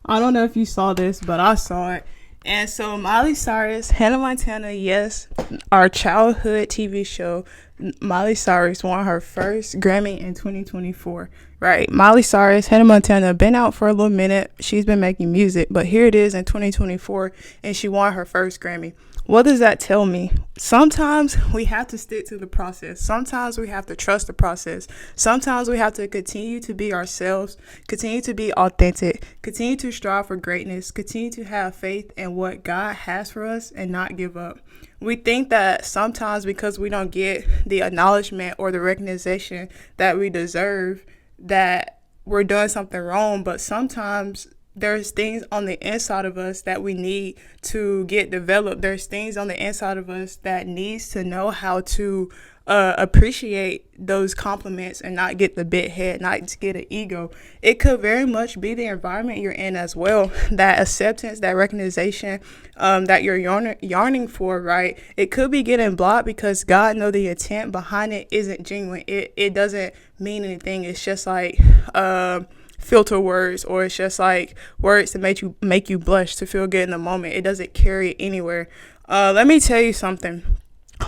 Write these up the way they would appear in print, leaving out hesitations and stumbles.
I don't know if you saw this, but I saw it. And so Miley Cyrus, Hannah Montana, yes, our childhood TV show, Miley Cyrus won her first Grammy in 2024, right? Miley Cyrus, Hannah Montana, been out for a little minute. She's been making music, but here it is in 2024, and she won her first Grammy. What does that tell me? Sometimes we have to stick to the process. Sometimes we have to trust the process. Sometimes we have to continue to be ourselves, continue to be authentic, continue to strive for greatness, continue to have faith in what God has for us and not give up. We think that sometimes because we don't get the acknowledgement or the recognition that we deserve, that we're doing something wrong, but sometimes there's things on the inside of us that we need to get developed. There's things on the inside of us that needs to know how to appreciate those compliments and not get the big head, not get an ego. It could very much be the environment you're in as well. That acceptance, that recognition that you're yearning for, right? It could be getting blocked because God knows the intent behind it isn't genuine. It doesn't mean anything. It's just like filter words, or it's just like words to make you blush to feel good in the moment. It doesn't carry it anywhere. Let me tell you something.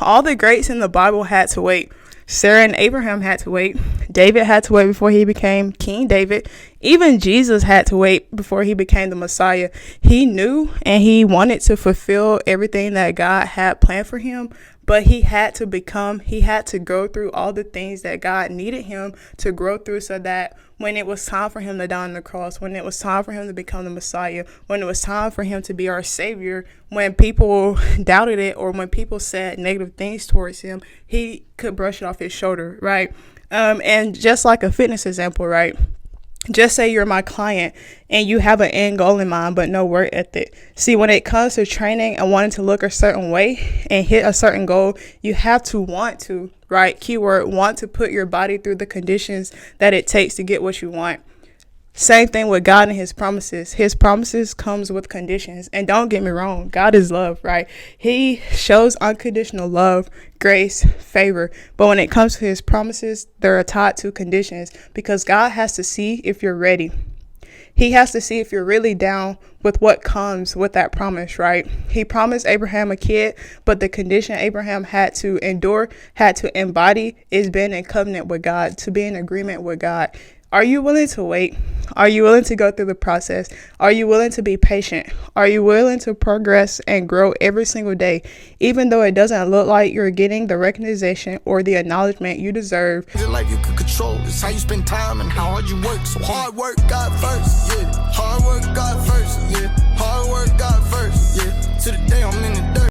All the greats in the Bible had to wait. Sarah and Abraham had to wait. David had to wait before he became King David. Even Jesus had to wait before he became the Messiah. He knew and he wanted to fulfill everything that God had planned for him, but he had to go through all the things that God needed him to grow through, so that when it was time for him to die on the cross, when it was time for him to become the Messiah, when it was time for him to be our Savior, when people doubted it or when people said negative things towards him, he could brush it off his shoulder, right? And just like a fitness example, right? Just say you're my client and you have an end goal in mind, but no work ethic. See, when it comes to training and wanting to look a certain way and hit a certain goal, you have to want to, right? Keyword, want to put your body through the conditions that it takes to get what you want. Same thing with God and his promises. His promises comes with conditions. And don't get me wrong, God is love, right? He shows unconditional love, grace, favor. But when it comes to his promises, they're tied to conditions, because God has to see if you're ready. He has to see if you're really down with what comes with that promise, right? He promised Abraham a kid, but the condition Abraham had to endure, had to embody, is being in covenant with God, to be in agreement with God. Are you willing to wait? Are you willing to go through the process? Are you willing to be patient? Are you willing to progress and grow every single day, even though it doesn't look like you're getting the recognition or the acknowledgement you deserve? Life you could control. It's how you spend time and how hard you work. So hard work, God first. Yeah, hard work.